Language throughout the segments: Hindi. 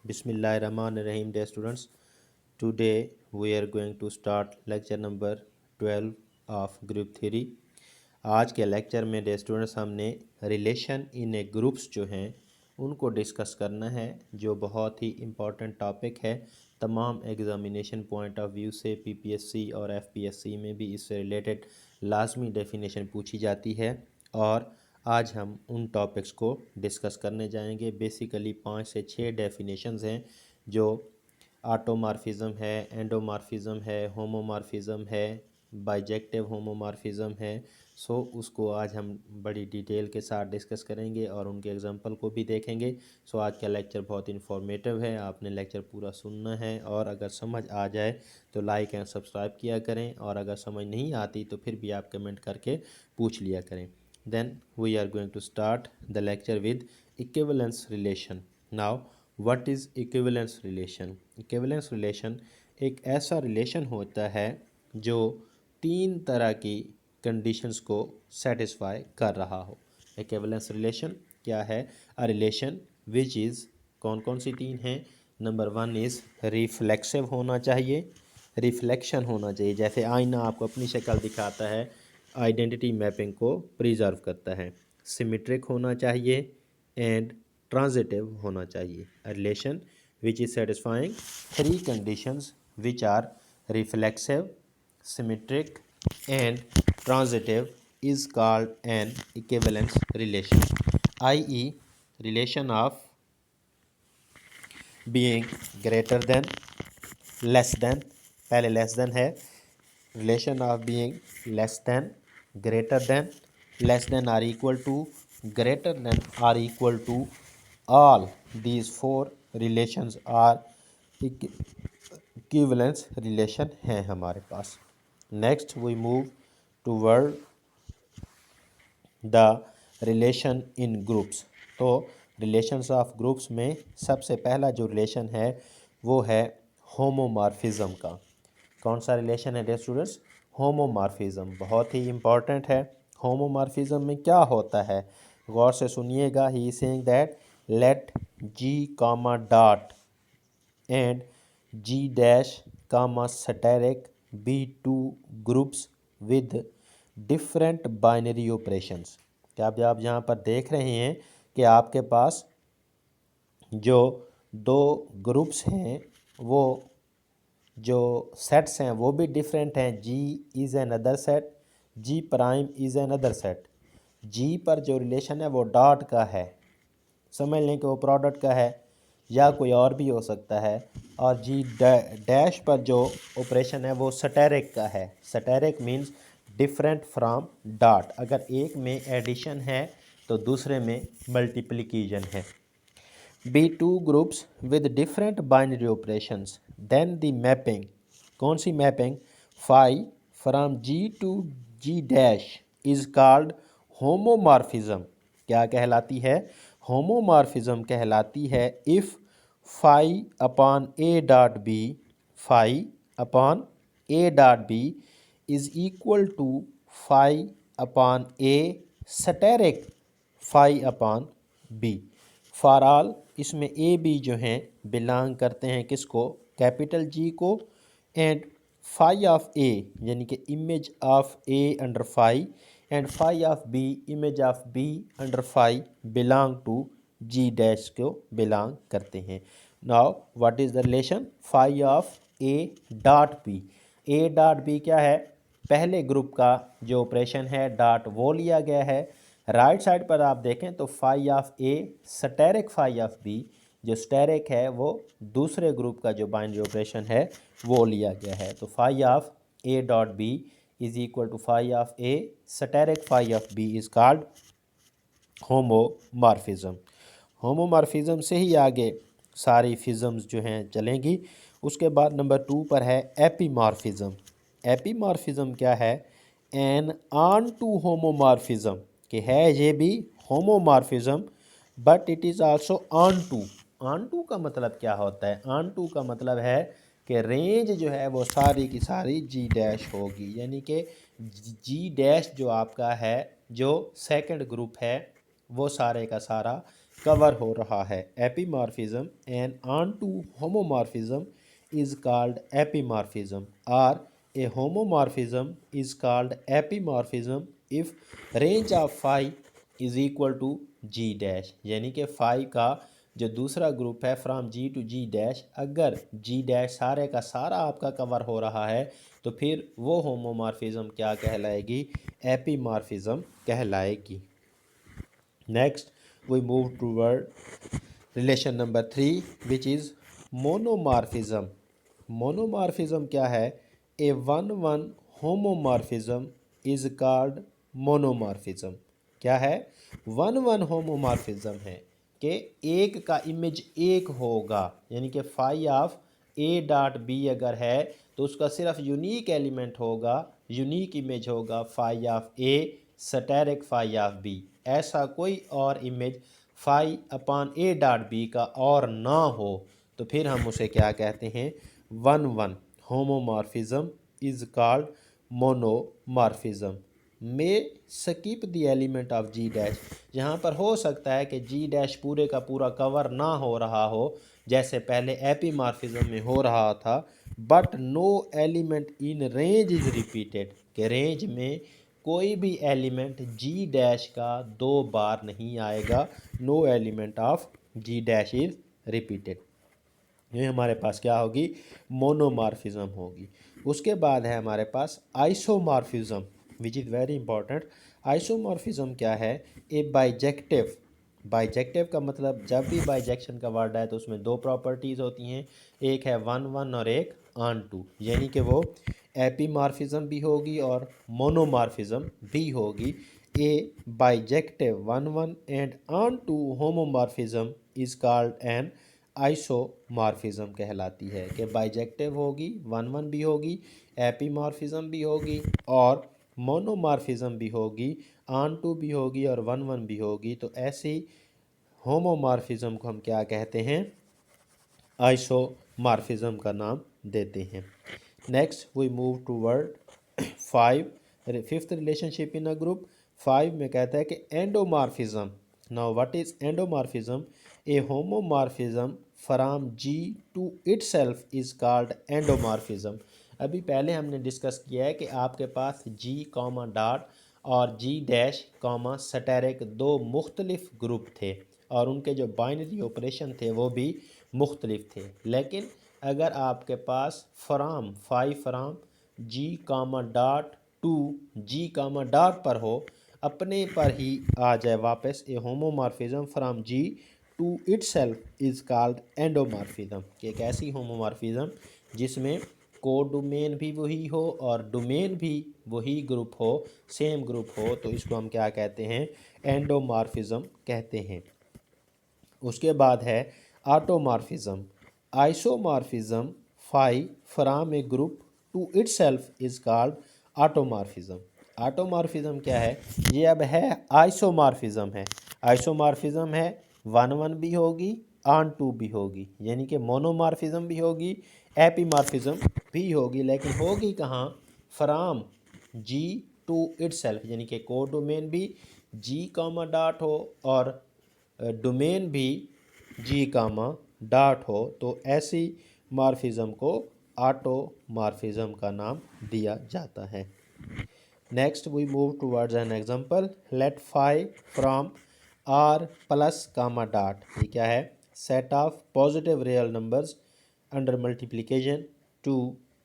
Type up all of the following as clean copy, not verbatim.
Bismillahirrahmanirrahim, dear students. Today we are going to start lecture number 12 of group theory. आज के लेक्चर में डे स्टूडेंट्स हमने रिलेशन इन ए ग्रुप्स जो हैं उनको डिस्कस करना है, जो बहुत ही इम्पॉर्टेंट टॉपिक है। तमाम एग्ज़ामिनेशन पॉइंट ऑफ व्यू से पीपीएससी और एफपीएससी में भी इससे रिलेटेड लाजमी डेफिनेशन पूछी जाती है और आज हम उन टॉपिक्स को डिस्कस करने जाएंगे। बेसिकली 5 से 6 डेफिनेशंस हैं, जो ऑटोमॉर्फिज्म है, एंडोमॉर्फिज्म है, होमोमॉर्फिज्म है, बाइजेक्टिव होमोमॉर्फिज्म है। उसको आज हम बड़ी डिटेल के साथ डिस्कस करेंगे और उनके एग्जांपल को भी देखेंगे। आज का लेक्चर बहुत इन्फॉर्मेटिव है, आपने लेक्चर पूरा सुनना है और अगर समझ आ जाए तो लाइक एंड सब्सक्राइब किया करें, और अगर समझ नहीं आती तो फिर भी आप कमेंट करके पूछ लिया करें। Then we are going to start the lecture with equivalence relation. Now, what is equivalence relation? Equivalence relation एक ऐसा रिलेशन होता है जो 3 तरह की कंडीशंस को सेटिस्फाई कर रहा हो। इक्विवेलेंस रिलेशन क्या है? अ रिलेशन विच इज़, कौन कौन सी 3 हैं? नंबर 1 इज़ रिफ्लेक्सिव होना चाहिए, रिफ्लेक्शन होना चाहिए, जैसे आईना आपको अपनी शक्ल दिखाता है, आइडेंटिटी मैपिंग को प्रिजर्व करता है। सिमेट्रिक होना चाहिए एंड ट्रांजिटिव होना चाहिए। A relation which is satisfying 3 conditions which are reflexive, symmetric and transitive is called an equivalence relation, i.e. relation of being greater than, less than, पहले लेस देन है, relation of being less than, greater than, less than or equal to, greater than or equal to, all these 4 relations are equivalence relation हैं हमारे पास। Next we move toward the relation in groups. तो रिलेशंस ऑफ ग्रुप्स में सबसे पहला जो रिलेशन है वो है होमोमॉर्फिज्म का। कौन सा रिलेशन है डियर स्टूडेंट्स? होमोमॉर्फिज्म बहुत ही इम्पॉर्टेंट है। होमोमॉर्फिज्म में क्या होता है, गौर से सुनिएगा। He is saying that let G comma dot and G dash comma asterisk be two groups with different binary operations. क्या आप यहाँ पर देख रहे हैं कि आपके पास जो 2 ग्रुप्स हैं, वो जो सेट्स हैं वो भी डिफरेंट हैं। G is another set, G prime is another set. G पर जो रिलेशन है वो डॉट का है, समझ लें कि वो प्रोडक्ट का है या कोई और भी हो सकता है। और जी डैश पर जो ऑपरेशन है वो स्टेरिक का है। Asterisk means different from dot. अगर एक में एडिशन है तो दूसरे में मल्टीप्लिकेशन है। Be two groups with different binary operations, then the mapping, कौन सी mapping? Phi from G to G dash is called homomorphism. क्या कहलाती है? होमोमॉर्फिज्म कहलाती है if phi upon a dot b, phi upon a dot b is equal to phi upon a asterisk phi upon b. For all, इसमें ए बी जो हैं बिलोंग करते हैं किसको? कैपिटल जी को। एंड फाई ऑफ ए यानी कि image of a under phi and phi of b image of b under phi belong to G dash को बिलोंग करते हैं। Now what is the relation? Phi of a dot b. A dot b क्या है? पहले ग्रुप का जो ऑपरेशन है डॉट वो लिया गया है। राइट साइड पर आप देखें तो phi of a asterisk phi of b, जो स्टेरिक है वो दूसरे ग्रुप का जो बाइनरी ऑपरेशन है वो लिया गया है। तो phi of a dot b is equal to phi of a asterisk phi of b is called homomorphism. Homomorphism से ही आगे सारी फिज़म्स जो हैं चलेंगी। उसके बाद नंबर 2 पर है एपीमॉर्फिज्म। एपीमॉर्फिज्म क्या है? एन ऑन टू होमोमॉर्फिज्म, कि है ये भी homomorphism but it is also onto. Onto का मतलब क्या होता है? ऑन टू का मतलब है कि रेंज जो है वो सारी की सारी जी डैश होगी, यानी कि जी डैश जो आपका है, जो सेकंड ग्रुप है, वो सारे का सारा कवर हो रहा है। Epimorphism and onto homomorphism is called epimorphism और a homomorphism is called epimorphism if range of phi is equal to G dash, यानी कि फाई का जो दूसरा ग्रुप है from G to G dash, अगर जी डैश सारे का सारा आपका कवर हो रहा है तो फिर वो होमोमॉर्फिज्म क्या कहलाएगी? एपीमॉर्फिज्म कहलाएगी। Next we move toward relation number 3 which is monomorphism. Monomorphism क्या है? A one one homomorphism is called monomorphism. क्या है? वन वन होमोमॉर्फिज्म है कि एक का इमेज एक होगा, यानी कि phi of a dot b अगर है तो उसका सिर्फ यूनिक एलिमेंट होगा, यूनिक इमेज होगा phi of a asterisk phi of b. ऐसा कोई और image phi upon a dot b का और ना हो तो फिर हम उसे क्या कहते हैं? One one homomorphism is called monomorphism. में skip the element of G dash, यहाँ पर हो सकता है कि जी डैश पूरे का पूरा कवर ना हो रहा हो जैसे पहले एपीमॉर्फिज्म में हो रहा था, but no element in range is repeated, कि रेंज में कोई भी एलिमेंट जी डैश का दो बार नहीं आएगा। No element of G dash is repeated. ये हमारे पास क्या होगी? मोनोमॉर्फिज्म होगी। उसके बाद है हमारे पास isomorphism which is very important. Isomorphism क्या है? ए बाइजेक्टिव। बाइजेक्टिव का मतलब जब भी बाइजेक्शन का वर्ड है तो उसमें दो प्रॉपर्टीज़ होती हैं, एक है वन वन और एक ऑन टू, यानी कि वो एपीमॉर्फिज्म भी होगी और मोनोमॉर्फिज्म भी होगी। A bijective one one and onto homomorphism is called an isomorphism कहलाती है, कि बाइजेक्टिव होगी, वन वन भी होगी, एपीमॉर्फिज्म भी होगी और मोनोमॉर्फिज्म भी होगी, ऑन टू भी होगी और वन वन भी होगी। तो ऐसी होमोमॉर्फिज्म को हम क्या कहते हैं? आइसोमॉर्फिज्म का नाम देते हैं। Next we move toward five, fifth relationship in a group. Five में कहता है कि endomorphism. Now what is endomorphism? A homomorphism from G to itself is called endomorphism. अभी पहले हमने डिस्कस किया है कि आपके पास जी कॉमा डॉट और जी डैश कॉमा स्टेरिक दो मुख्तलिफ ग्रुप थे और उनके जो बाइनरी ऑपरेशन थे वो भी मुख्तलिफ थे, लेकिन अगर आपके पास from five from G comma dot to G comma dot पर हो, अपने पर ही आ जाए वापस, a homomorphism from G to itself is called endomorphism. कि एक ऐसी होमोमॉर्फिज्म जिसमें कोड डोमेन भी वही हो और डोमेन भी वही ग्रुप हो, सेम ग्रुप हो, तो इसको हम क्या कहते हैं? एंडोमॉर्फिज्म कहते हैं। उसके बाद है automorphism. Isomorphism phi from a group to itself is called automorphism. Automorphism क्या है? ये अब है आइसोमॉर्फिज्म है। आइसोमॉर्फिज्म है वन वन भी होगी, ऑन टू भी होगी, यानी कि मोनोमॉर्फिज्म भी होगी, एपीमॉर्फिज्म भी होगी, लेकिन होगी कहाँ? फ्रॉम जी टू इटसेल्फ, यानी कि कोड डोमेन भी जी कॉमा डॉट हो और डोमेन भी जी कामा डॉट हो, तो ऐसी मॉर्फिज्म को ऑटोमॉर्फिज्म का नाम दिया जाता है। Next we move towards an example. Let phi from R plus comma dot, ये क्या है? Set of positive real numbers under multiplication to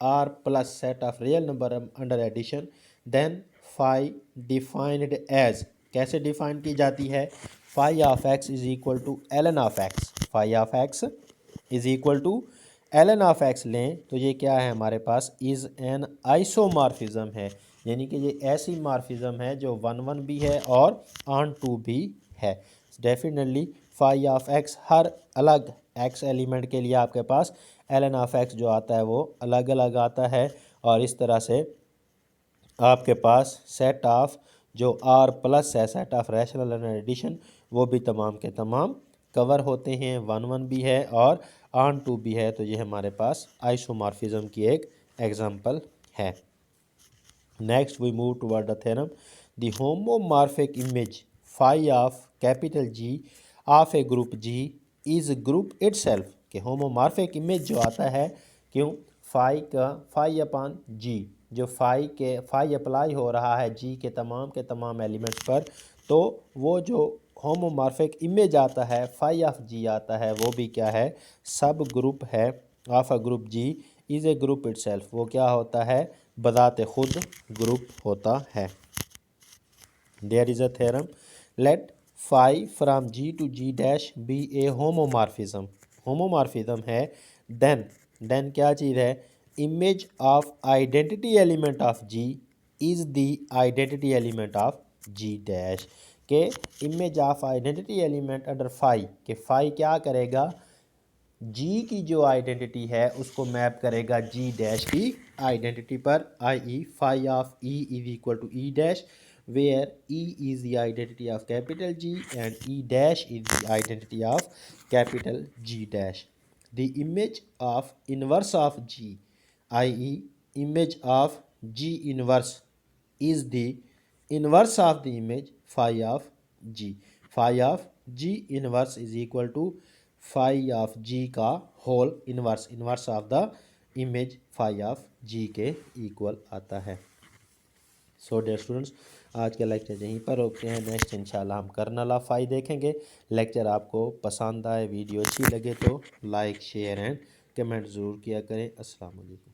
R plus set of real number under addition, then phi defined as, कैसे डिफाइन की जाती है? Phi of x is equal to ln of x. Phi of x is equal to ln of x लें तो ये क्या है हमारे पास? इज़ एन आइसोमॉर्फिज्म है, यानी कि ये ऐसी मॉर्फिज्म है जो वन वन भी है और ऑन टू भी है। डेफिनेटली फाई ऑफ एक्स हर अलग एक्स एलिमेंट के लिए आपके पास एलन ऑफ एक्स जो आता है वो अलग अलग आता है, और इस तरह से आपके पास सेट ऑफ जो आर प्लस है, सेट ऑफ रैशनल एडिशन, वो भी तमाम के तमाम कवर होते हैं, वन वन भी है और ऑन टू भी है। तो ये हमारे पास आइसोमॉर्फिज्म की एक एग्जांपल है। Next we move toward the theorem the homomorphic image phi of capital G of a group G is group itself कि होमोमॉर्फिक इमेज जो आता है, क्यों, फाई अपान जी, जो फाई अप्लाई हो रहा है जी के तमाम एलिमेंट्स पर, तो वो जो होमोमॉर्फिक इमेज आता है फाई ऑफ जी आता है, वो भी क्या है, सब ग्रुप है of a group G is a group itself, वो क्या होता है, बजाते खुद ग्रुप होता है। There is a theorem, let phi from G to G dash be a homomorphism, homomorphism है, देन क्या चीज़ है, image of identity element of G is the identity element of G dash, के image of identity element under phi, के फाई क्या करेगा, जी की जो आइडेंटिटी है उसको मैप करेगा जी डैश की आइडेंटिटी पर, I E phi of E is equal to E dash, where E is the identity of capital G and E dash is the identity of capital G dash. The image of inverse of G, i.e. image of G inverse is the inverse of the image phi of G. Phi of G inverse is equal to phi of G का whole inverse, inverse of the image phi of G के equal आता है। सो डियर स्टूडेंट्स, आज का लेक्चर यहीं पर रोकते हैं, नेक्स्ट इंशाल्लाह हम कर्नल ऑफ फाई देखेंगे। लेक्चर आपको पसंद आए, वीडियो अच्छी लगे तो लाइक शेयर एंड कमेंट ज़रूर किया करें। अस्सलाम वालेकुम।